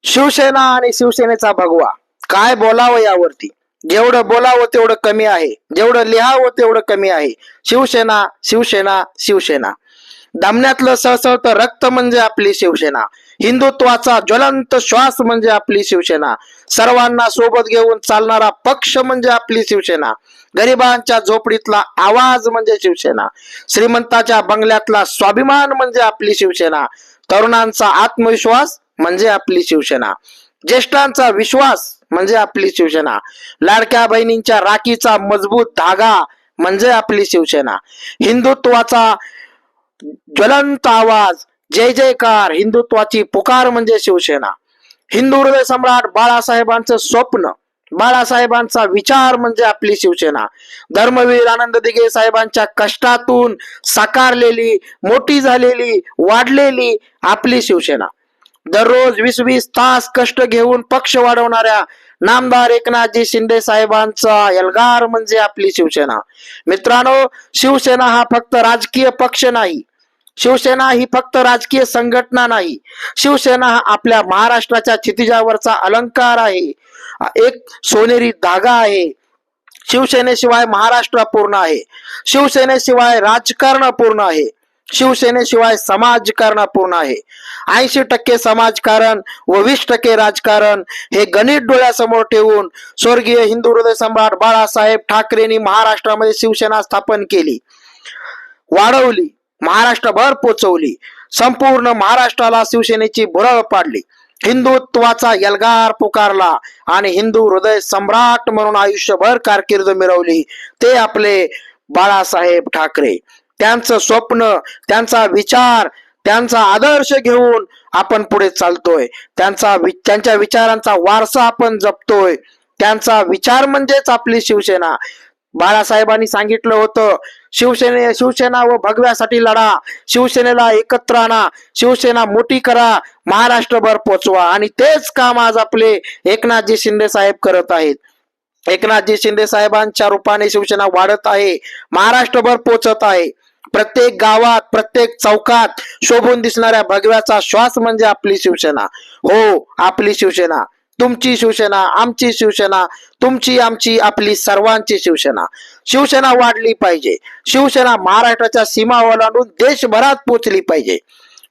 शिवसेना आणि शिवसेनेचा भगवा काय बोलावं यावरती. जेवढं बोलावं तेवढं कमी आहे, जेवढं लिहावं तेवढं कमी आहे. शिवसेना शिवसेना शिवसेना. दमण्यातलं सळसळतं रक्त म्हणजे आपली शिवसेना. हिंदुत्वाचा ज्वलंत श्वास म्हणजे आपली शिवसेना. सर्वांना सोबत घेऊन चालणारा पक्ष म्हणजे आपली शिवसेना. गरिबांच्या झोपडीतला आवाज म्हणजे शिवसेना. श्रीमंताच्या बंगल्यातला स्वाभिमान म्हणजे आपली शिवसेना. तरुणांचा आत्मविश्वास म्हणजे आपली शिवसेना. ज्येष्ठांचा विश्वास म्हणजे आपली शिवसेना. लाडक्या बहिणींच्या राखीचा मजबूत धागा म्हणजे आपली शिवसेना. हिंदुत्वाचा ज्वलंत आवाज, जय जयकार, हिंदुत्वाची पुकार म्हणजे शिवसेना. हिंदू हृदय सम्राट बाळासाहेबांचं स्वप्न, बाळासाहेबांचा विचार म्हणजे आपली शिवसेना. धर्मवीर आनंद दिघे साहेबांच्या कष्टातून साकारलेली, मोठी झालेली, वाढलेली आपली शिवसेना. दररोज 20-20 तास कष्ट घेऊन पक्ष वाढवणाऱ्या नामदार एकनाथजी शिंदे साहेबांचा एल्गार म्हणजे आपली शिवसेना. मित्रांनो, शिवसेना हा फक्त राजकीय पक्ष नाही, शिवसेना ही फक्त राजकीय संघटना नाही. शिवसेना हा आपल्या महाराष्ट्राच्या क्षितिजावरचा अलंकार आहे, एक सोनेरी धागा आहे. शिवसेनेशिवाय महाराष्ट्र अपूर्ण आहे. शिवसेनेशिवाय राजकारण अपूर्ण आहे. शिवसेनेशिवाय समाजकारण अपूर्ण आहे. 80% समाजकारण व 20% राजकारण हे गणित डोळ्यासमोर ठेवून स्वर्गीय हिंदू हृदय सम्राट बाळासाहेब ठाकरेंनी महाराष्ट्रामध्ये शिवसेना स्थापन केली, वाढवली, महाराष्ट्रभर पोचवली. संपूर्ण महाराष्ट्राला शिवसेनेची भुरळ पाडली. हिंदुत्वाचा एल्गार पुकारला आणि हिंदू हृदय सम्राट म्हणून आयुष्यभर कारकीर्द मिरवली ते आपले बाळासाहेब ठाकरे. त्यांचं स्वप्न, त्यांचा विचार, त्यांचा आदर्श घेऊन आपण पुढे चालतोय. त्यांच्या विचारांचा वारसा आपण जपतोय. त्यांचा विचार म्हणजेच आपली शिवसेना. बाळासाहेबांनी सांगितलं होतं, शिवसेना व भगव्यासाठी लढा, शिवसेनेला एकत्र आणा, शिवसेना मोठी करा, महाराष्ट्रभर पोचवा. आणि तेच काम आज आपले एकनाथजी शिंदे साहेब करत आहेत. एकनाथजी शिंदे साहेबांच्या रूपाने शिवसेना वाढत आहे, महाराष्ट्रभर पोचत आहे. प्रत्येक गावात, प्रत्येक चौकात शोभून दिसणाऱ्या भगव्याचा श्वास म्हणजे आपली शिवसेना. हो, आपली शिवसेना, तुमची शिवसेना, आमची शिवसेना, तुमची, आमची, आपली सर्वांची शिवसेना. शिवसेना वाढली पाहिजे. शिवसेना महाराष्ट्राच्या सीमा ओलांडून देशभरात पोचली पाहिजे.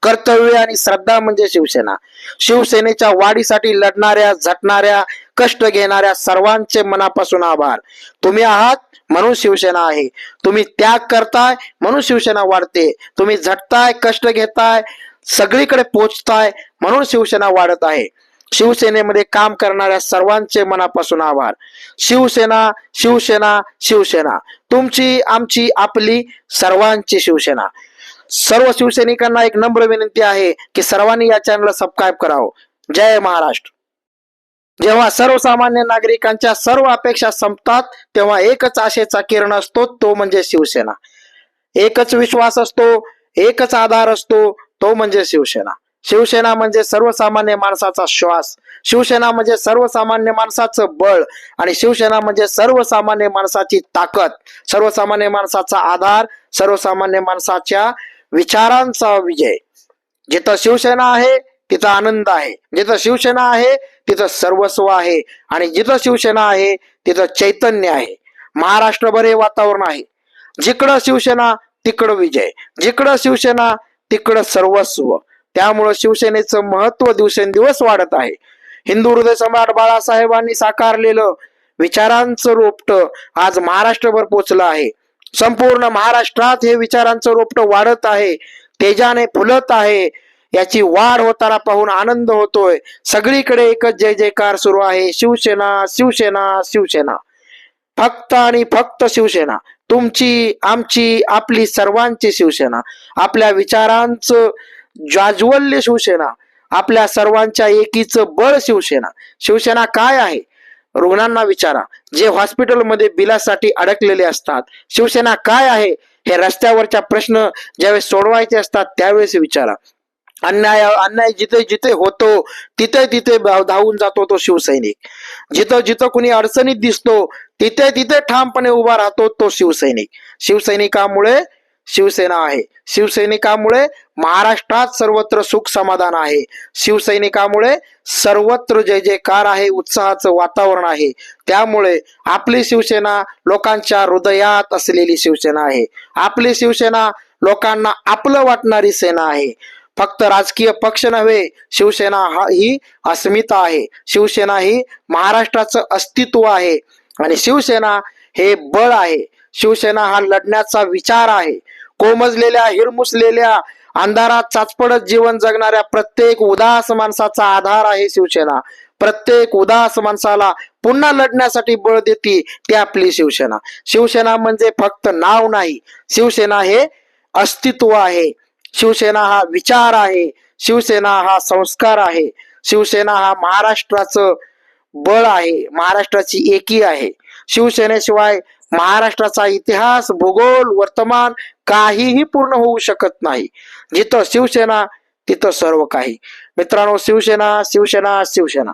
कर्तव्य आणि श्रद्धा म्हणजे शिवसेना. शिवसेनेच्या वाढीसाठी लढणाऱ्या, झटणाऱ्या, कष्ट घेणाऱ्या सर्वांचे मनापासून आभार. तुम्ही आहात म्हणून शिवसेना आहे. तुम्ही त्याग करताय म्हणून शिवसेना वाढते. तुम्ही झटताय, कष्ट घेताय, सगळीकडे पोचताय म्हणून शिवसेना वाढत आहे. शिवसेनेमध्ये काम करणाऱ्या सर्वांचे मनापासून आभार. शिवसेना शिवसेना शिवसेना, तुमची, आमची, आपली, सर्वांची शिवसेना. सर्व शिवसैनिकांना एक नम्र विनंती आहे की सर्वांनी या चॅनलला सबस्क्राईब करावं. जय महाराष्ट्र. जेव्हा सर्वसामान्य नागरिकांच्या सर्व अपेक्षा संपतात तेव्हा एकच आशेचा किरण असतो, तो म्हणजे शिवसेना. एकच विश्वास असतो, एकच आधार असतो, तो म्हणजे शिवसेना. शिवसेना म्हणजे सर्वसामान्य माणसाचा श्वास. शिवसेना म्हणजे सर्वसामान्य माणसाचं बळ. आणि शिवसेना म्हणजे सर्वसामान्य माणसाची ताकद, सर्वसामान्य माणसाचा आधार, सर्वसामान्य माणसाच्या विचारांचा विजय. जिथं शिवसेना आहे तिथं आनंद आहे. जिथं शिवसेना आहे तिथं सर्वस्व आहे. आणि जिथं शिवसेना आहे तिथं चैतन्य आहे. महाराष्ट्रभर हे वातावरण आहे. जिकडं शिवसेना तिकडं विजय, जिकडं शिवसेना तिकडं सर्वस्व. त्यामुळं शिवसेनेचं महत्व दिवसेंदिवस वाढत आहे. हिंदू हृदय सम्राट बाळासाहेबांनी साकारलेलं विचारांचं रोपटं आज महाराष्ट्रभर पोचलं आहे. संपूर्ण महाराष्ट्रात हे विचारांचं रोपटं वाढत आहे, तेजाने फुलत आहे. याची वाढ होताना पाहून आनंद होतोय. सगळीकडे एकच जय जयकार सुरू आहे, शिवसेना शिवसेना शिवसेना. फक्त आणि फक्त शिवसेना, तुमची, आमची, आपली, सर्वांची शिवसेना. आपल्या विचारांचं जाज्वल्य शिवसेना, आपल्या सर्वांच्या एकीचं बळ शिवसेना. शिवसेना काय आहे? रुग्णांना विचारा, जे हॉस्पिटलमध्ये बिलासाठी अडकलेले असतात. शिवसेना काय आहे हे रस्त्यावरच्या प्रश्न ज्यावेळेस सोडवायचे असतात त्यावेळेस विचारा. अन्याय जिथे जिथे होतो तिथे तिथे धावून जातो तो शिवसैनिक. जिथं जिथं कुणी अडचणीत दिसतो तिथे तिथे ठामपणे उभा राहतो तो शिवसैनिक. शिवसैनिकामुळे शिवसेना आहे. शिवसैनिकामुळे महाराष्ट्रात सर्वत्र सुख समाधान आहे. शिवसैनिकामुळे सर्वत्र जय जयकार आहे, उत्साहाचं वातावरण आहे. त्यामुळे आपली शिवसेना लोकांच्या हृदयात असलेली शिवसेना आहे. आपली शिवसेना लोकांना आपलं वाटणारी सेना आहे. फक्त राजकीय पक्ष नव्हे, शिवसेना ही अस्मिता आहे. शिवसेना ही महाराष्ट्राचं अस्तित्व आहे आणि शिवसेना हे बळ आहे. शिवसेना हा लढण्याचा विचार आहे. कोमजलेल्या, हिरमुसलेल्या, अंधारात चाचपडत जीवन जगणाऱ्या प्रत्येक उदास माणसाचा आधार आहे शिवसेना. प्रत्येक उदास माणसाला पुन्हा लढण्यासाठी बळ देते ती आपली शिवसेना. शिवसेना म्हणजे फक्त नाव नाही, शिवसेना हे अस्तित्व आहे. शिवसेना हा विचार आहे. शिवसेना हा संस्कार आहे. शिवसेना हा महाराष्ट्राचं बळ आहे, महाराष्ट्राची एकी आहे. शिवसेनेशिवाय महाराष्ट्राचा इतिहास, भूगोल, वर्तमान काहीही पूर्ण होऊ शकत नाही. जिथं शिवसेना तिथं सर्व काही. मित्रांनो, शिवसेना शिवसेना शिवसेना.